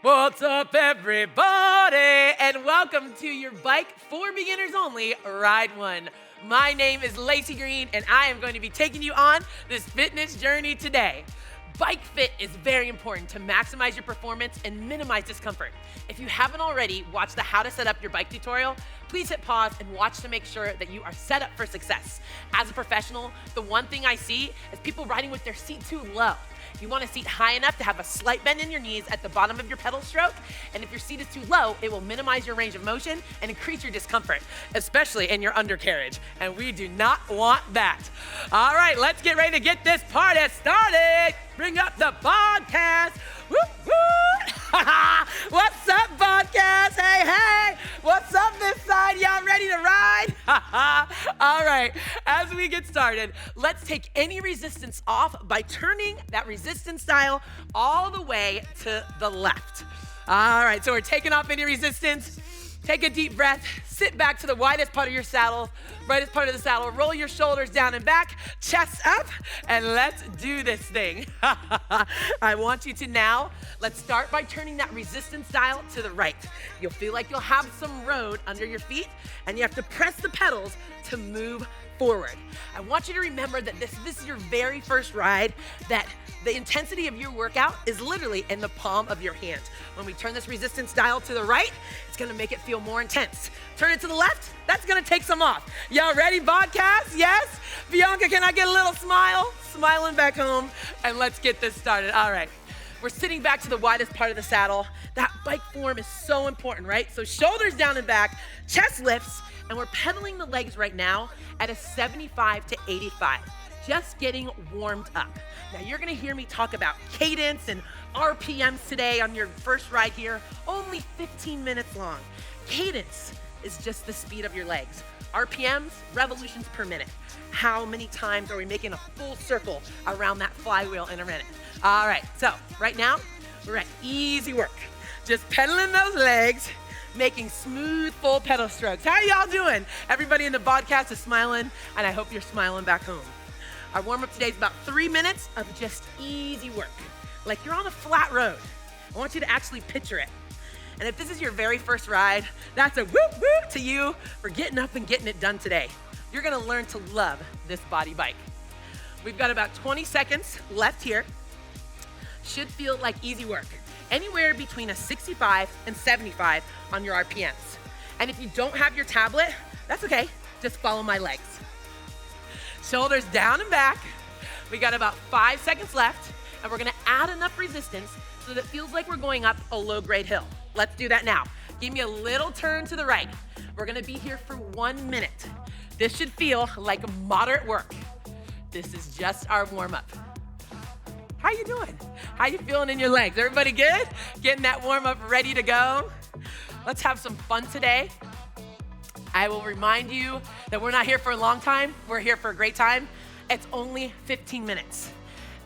What's up, everybody? And welcome to your Bike for Beginners Only Ride 1. My name is Lacey Green, and I am going to be taking you on this fitness journey today. Bike fit is very important to maximize your performance and minimize discomfort. If you haven't already watched the how to set up your bike tutorial, please hit pause and watch to make sure that you are set up for success. As a professional, the one thing I see is people riding with their seat too low. You want a seat high enough to have a slight bend in your knees at the bottom of your pedal stroke, and if your seat is too low, it will minimize your range of motion and increase your discomfort, especially in your undercarriage, and we do not want that. All right, let's get ready to get this party started. Bring up the podcast. Woo, woo. What's up, podcast? Hey, hey. What's up this side? Y'all ready to ride? All right, as we get started, let's take any resistance off by turning that resistance dial all the way to the left. All right, so we're taking off any resistance. Take a deep breath, sit back to the widest part of your saddle, brightest part of the saddle, roll your shoulders down and back, chest up, and let's do this thing. I want you to now, let's start by turning that resistance dial to the right. You'll feel like you'll have some road under your feet, and you have to press the pedals to move forward. I want you to remember that this is your very first ride, that the intensity of your workout is literally in the palm of your hand. When we turn this resistance dial to the right, it's gonna make it feel more intense. Turn it to the left, that's gonna take some off. Y'all ready, podcast? Yes? Bianca, can I get a little smile? Smiling back home, and let's get this started. All right, we're sitting back to the widest part of the saddle. That bike form is so important, right? So shoulders down and back, chest lifts, and we're pedaling the legs right now at a 75 to 85, just getting warmed up. Now you're gonna hear me talk about cadence and RPMs today on your first ride here, only 15 minutes long. Cadence is just the speed of your legs. RPMs, revolutions per minute. How many times are we making a full circle around that flywheel in a minute? All right, so right now, we're at easy work. Just pedaling those legs, making smooth, full pedal strokes. How y'all doing? Everybody in the podcast is smiling, and I hope you're smiling back home. Our warm-up today is about 3 minutes of just easy work. Like you're on a flat road. I want you to actually picture it. And if this is your very first ride, that's a whoop whoop to you for getting up and getting it done today. You're gonna learn to love this BODi Bike. We've got about 20 seconds left here. Should feel like easy work. Anywhere between a 65 and 75 on your RPMs. And if you don't have your tablet, that's okay. Just follow my legs. Shoulders down and back. We got about 5 seconds left, and we're gonna add enough resistance so that it feels like we're going up a low-grade hill. Let's do that now. Give me a little turn to the right. We're gonna be here for 1 minute. This should feel like moderate work. This is just our warm-up. How you doing? How you feeling in your legs? Everybody good? Getting that warm-up ready to go? Let's have some fun today. I will remind you that we're not here for a long time. We're here for a great time. It's only 15 minutes.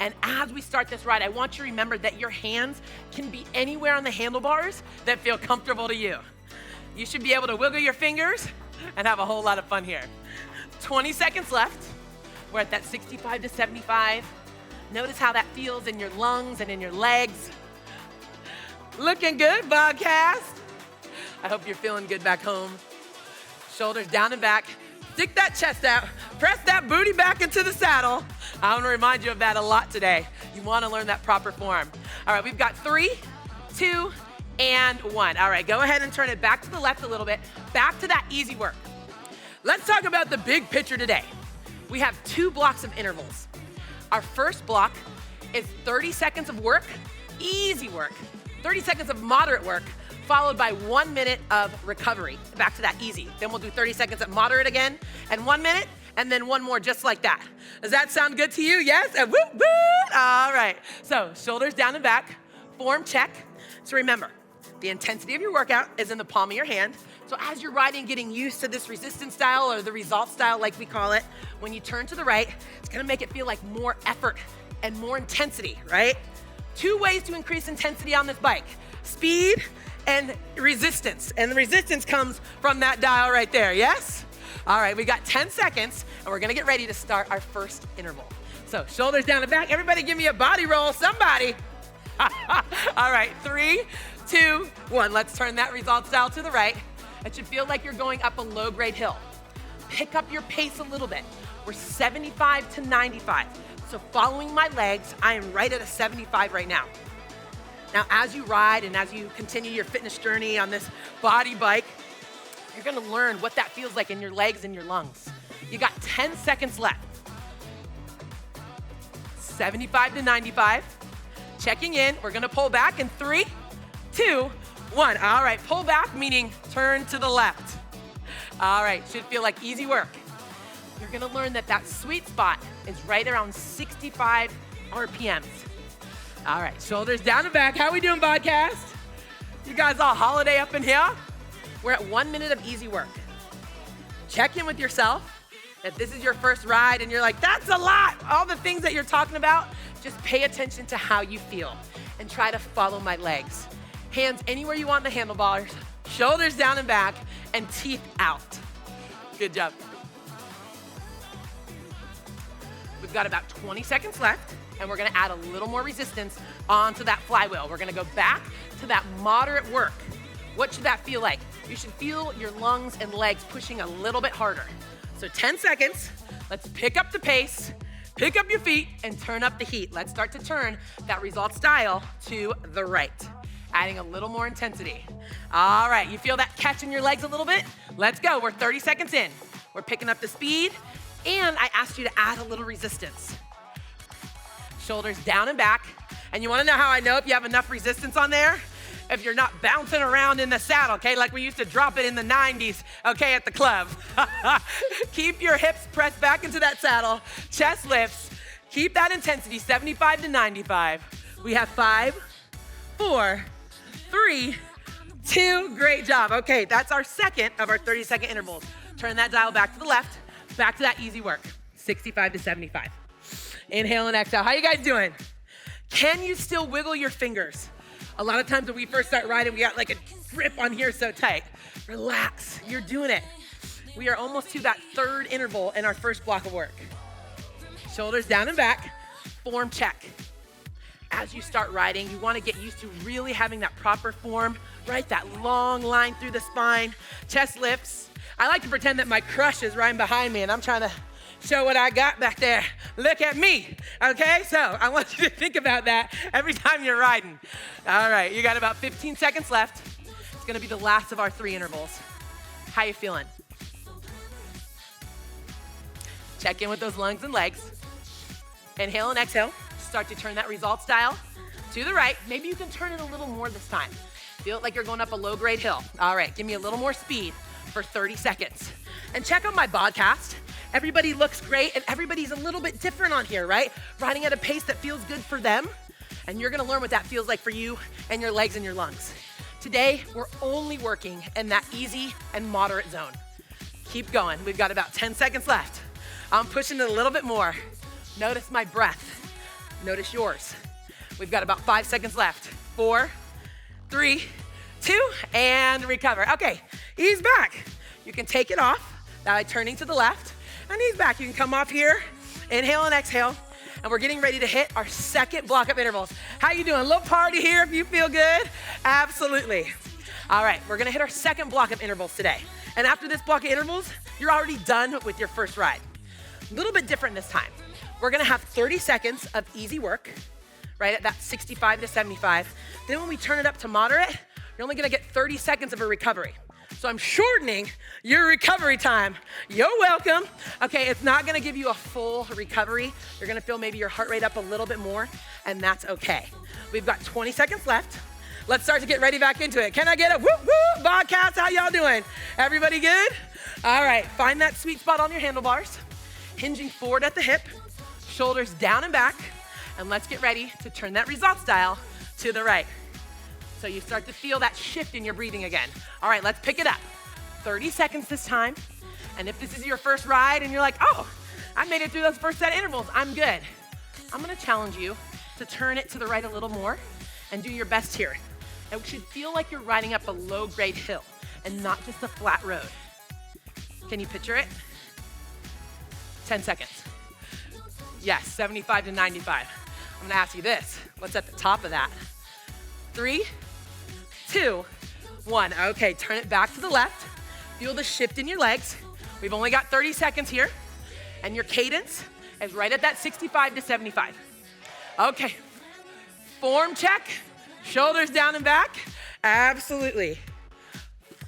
And as we start this ride, I want you to remember that your hands can be anywhere on the handlebars that feel comfortable to you. You should be able to wiggle your fingers and have a whole lot of fun here. 20 seconds left. We're at that 65 to 75. Notice how that feels in your lungs and in your legs. Looking good, podcast. I hope you're feeling good back home. Shoulders down and back. Stick that chest out. Press that booty back into the saddle. I want to remind you of that a lot today. You want to learn that proper form. All right, we've got 3, 2, and 1. All right, go ahead and turn it back to the left a little bit. Back to that easy work. Let's talk about the big picture today. We have 2 blocks of intervals. Our first block is 30 seconds of work, easy work, 30 seconds of moderate work, followed by 1 minute of recovery, back to that easy. Then we'll do 30 seconds of moderate again, and 1 minute, and then one more just like that. Does that sound good to you? Yes? And whoop, whoop. All right. So shoulders down and back, form check. So remember, the intensity of your workout is in the palm of your hand. So as you're riding, getting used to this resistance style or the result style like we call it, when you turn to the right, it's gonna make it feel like more effort and more intensity, right? 2 ways to increase intensity on this bike: speed and resistance. And the resistance comes from that dial right there, yes? All right, we got 10 seconds, and we're gonna get ready to start our first interval. So shoulders down and back. Everybody give me a body roll, somebody. All right, 3, 2, 1. Let's turn that result style to the right. It should feel like you're going up a low-grade hill. Pick up your pace a little bit. We're 75 to 95. So following my legs, I am right at a 75 right now. Now, as you ride and as you continue your fitness journey on this BODi Bike, you're gonna learn what that feels like in your legs and your lungs. You got 10 seconds left. 75 to 95. Checking in, we're gonna pull back in 3, 2, 1. All right, pull back, meaning turn to the left. All right, should feel like easy work. You're gonna learn that that sweet spot is right around 65 RPMs. All right, shoulders down and back. How we doing, podcast? You guys all holiday up in here? We're at 1 minute of easy work. Check in with yourself. If this is your first ride and you're like, that's a lot, all the things that you're talking about, just pay attention to how you feel and try to follow my legs. Hands anywhere you want in the handlebars, shoulders down and back, and teeth out. Good job. We've got about 20 seconds left, and we're gonna add a little more resistance onto that flywheel. We're gonna go back to that moderate work. What should that feel like? You should feel your lungs and legs pushing a little bit harder. So 10 seconds, let's pick up the pace, pick up your feet, and turn up the heat. Let's start to turn that result style to the right, adding a little more intensity. All right, you feel that catch in your legs a little bit? Let's go, we're 30 seconds in. We're picking up the speed, and I asked you to add a little resistance. Shoulders down and back. And you wanna know how I know if you have enough resistance on there? If you're not bouncing around in the saddle, okay? Like we used to drop it in the 90s, okay, at the club. Keep your hips pressed back into that saddle, chest lifts. Keep that intensity, 75 to 95. We have 5, 4, 3, 2, great job. Okay, that's our second of our 30-second intervals. Turn that dial back to the left, back to that easy work, 65 to 75. Inhale and exhale. How you guys doing? Can you still wiggle your fingers? A lot of times when we first start riding, we got like a grip on here so tight. Relax, you're doing it. We are almost to that third interval in our first block of work. Shoulders down and back, form check. As you start riding, you wanna get used to really having that proper form, right? That long line through the spine, chest lifts. I like to pretend that my crush is right behind me and I'm trying to show what I got back there. Look at me, okay? So I want you to think about that every time you're riding. All right, you got about 15 seconds left. It's gonna be the last of our 3 intervals. How you feeling? Check in with those lungs and legs. Inhale and exhale. Start to turn that result style to the right. Maybe you can turn it a little more this time. Feel it like you're going up a low-grade hill. All right, give me a little more speed for 30 seconds. And check out my podcast. Everybody looks great and everybody's a little bit different on here, right? Riding at a pace that feels good for them. And you're gonna learn what that feels like for you and your legs and your lungs. Today, we're only working in that easy and moderate zone. Keep going, we've got about 10 seconds left. I'm pushing it a little bit more. Notice my breath, notice yours. We've got about 5 seconds left. 4, 3, 2, and recover. Okay, ease back. You can take it off by turning to the left. And ease back, you can come off here, inhale and exhale, and we're getting ready to hit our second block of intervals. How you doing? A little party here if you feel good? Absolutely. All right, we're gonna hit our second block of intervals today. And after this block of intervals, you're already done with your first ride. A little bit different this time. We're gonna have 30 seconds of easy work, right at that 65 to 75. Then when we turn it up to moderate, you're only gonna get 30 seconds of a recovery. So I'm shortening your recovery time. You're welcome. Okay, it's not gonna give you a full recovery. You're gonna feel maybe your heart rate up a little bit more, and that's okay. We've got 20 seconds left. Let's start to get ready back into it. Can I get a whoop whoop? Podcast, how y'all doing? Everybody good? All right, find that sweet spot on your handlebars. Hinging forward at the hip, shoulders down and back, and let's get ready to turn that result style to the right. So you start to feel that shift in your breathing again. All right, let's pick it up. 30 seconds this time. And if this is your first ride and you're like, oh, I made it through those first set of intervals, I'm good. I'm gonna challenge you to turn it to the right a little more and do your best here. It should feel like you're riding up a low-grade hill and not just a flat road. Can you picture it? 10 seconds. Yes, 75 to 95. I'm gonna ask you this. What's at the top of that? 3, 2, 1. Okay, turn it back to the left. Feel the shift in your legs. We've only got 30 seconds here, and your cadence is right at that 65 to 75. Okay, form check, shoulders down and back. Absolutely.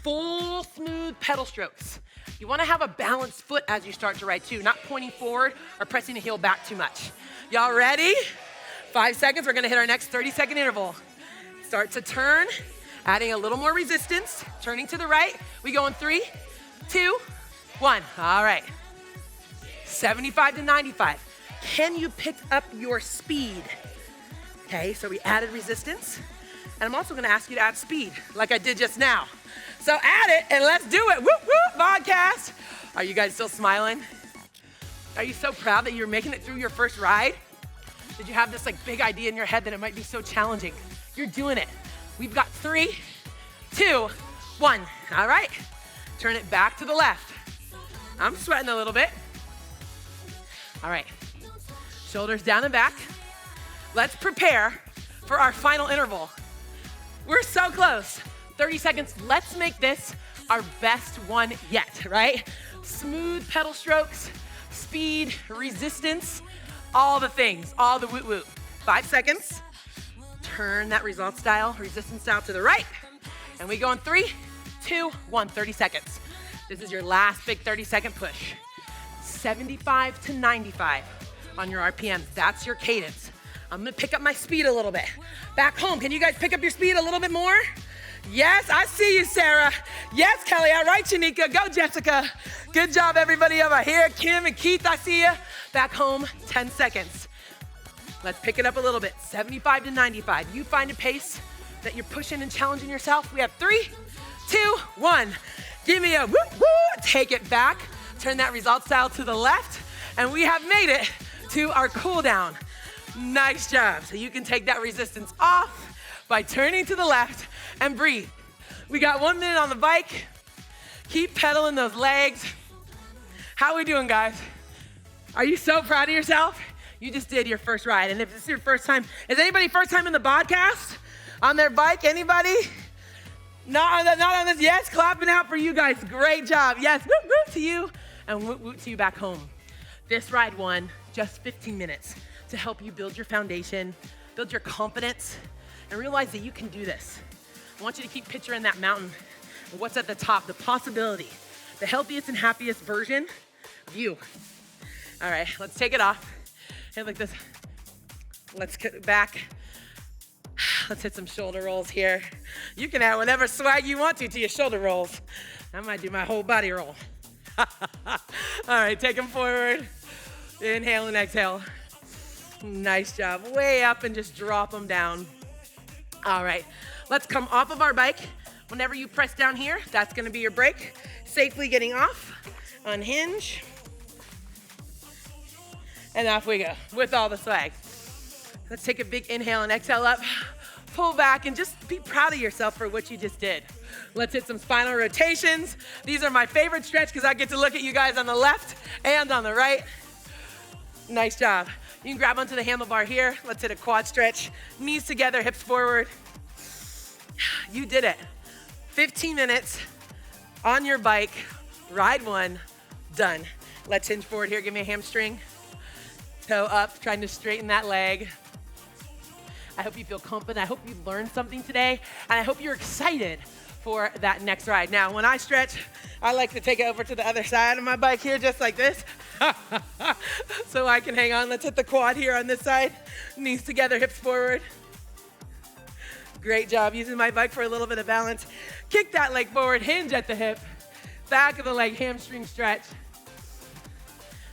Full smooth pedal strokes. You wanna have a balanced foot as you start to ride too, not pointing forward or pressing the heel back too much. Y'all ready? 5 seconds, we're gonna hit our next 30-second interval. Start to turn, adding a little more resistance, turning to the right. We go in 3, 2, 1. All right. 75 to 95. Can you pick up your speed? Okay, so we added resistance. And I'm also gonna ask you to add speed, like I did just now. So add it and let's do it. Whoop, whoop, podcast. Are you guys still smiling? Are you so proud that you're making it through your first ride? Did you have this like big idea in your head that it might be so challenging? You're doing it. We've got 3, 2, 1. All right, turn it back to the left. I'm sweating a little bit. All right, shoulders down and back. Let's prepare for our final interval. We're so close. 30 seconds, let's make this our best one yet, right? Smooth pedal strokes, speed, resistance, all the things, all the woot woot. 5 seconds, turn that resistance style to the right. And we go in 3, 2, 1, 30 seconds. This is your last big 30-second push. 75 to 95 on your RPMs, that's your cadence. I'm gonna pick up my speed a little bit. Back home, can you guys pick up your speed a little bit more? Yes, I see you, Sarah. Yes, Kelly, all right, Shanika. Go, Jessica. Good job, everybody over here. Kim and Keith, I see you. Back home, 10 seconds. Let's pick it up a little bit. 75 to 95. You find a pace that you're pushing and challenging yourself. We have 3, 2, 1. Give me a whoop, whoop. Take it back. Turn that result style to the left. And we have made it to our cool down. Nice job. So you can take that resistance off by turning to the left and breathe. We got 1 minute on the bike. Keep pedaling those legs. How are we doing, guys? Are you so proud of yourself? You just did your first ride. And if this is your first time, is anybody first time in the podcast? On their bike, anybody? Not on this, yes, clapping out for you guys. Great job, yes, whoop, whoop to you, and whoop, whoop to you back home. This ride won just 15 minutes to help you build your foundation, build your confidence, and realize that you can do this. I want you to keep picturing that mountain and what's at the top, the possibility, the healthiest and happiest version of you. All right, let's take it off. Hit like this. Let's get back. Let's hit some shoulder rolls here. You can add whatever swag you want to your shoulder rolls. I might do my whole body roll. All right, take them forward. Inhale and exhale. Nice job. Way up and just drop them down. All right, let's come off of our bike. Whenever you press down here, that's gonna be your brake. Safely getting off, unhinge, and off we go with all the swag. Let's take a big inhale and exhale up. Pull back and just be proud of yourself for what you just did. Let's hit some spinal rotations. These are my favorite stretch because I get to look at you guys on the left and on the right. Nice job. You can grab onto the handlebar here. Let's hit a quad stretch. Knees together, hips forward. You did it. 15 minutes on your bike, ride 1, done. Let's hinge forward here. Give me a hamstring. Toe up, trying to straighten that leg. I hope you feel confident. I hope you learned something today. And I hope you're excited for that next ride. Now, when I stretch, I like to take it over to the other side of my bike here, just like this. So I can hang on. Let's hit the quad here on this side. Knees together, hips forward. Great job using my bike for a little bit of balance. Kick that leg forward, hinge at the hip. Back of the leg, hamstring stretch.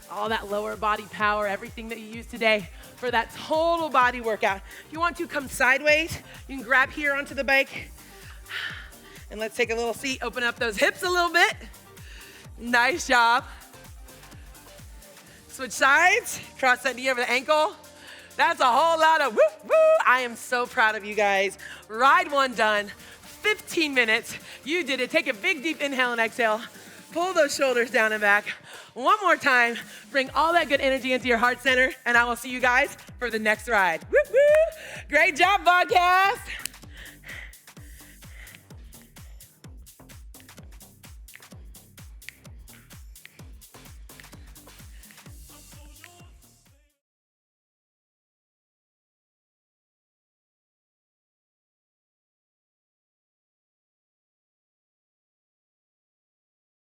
All that lower body power, everything that you use today for that total body workout. If you want to come sideways, you can grab here onto the bike. And let's take a little seat, open up those hips a little bit. Nice job. Switch sides, cross that knee over the ankle. That's a whole lot of woo, woo. I am so proud of you guys. Ride 1 done, 15 minutes. You did it. Take a big deep inhale and exhale. Pull those shoulders down and back. One more time. Bring all that good energy into your heart center, and I will see you guys for the next ride. Woo, woo. Great job, podcast.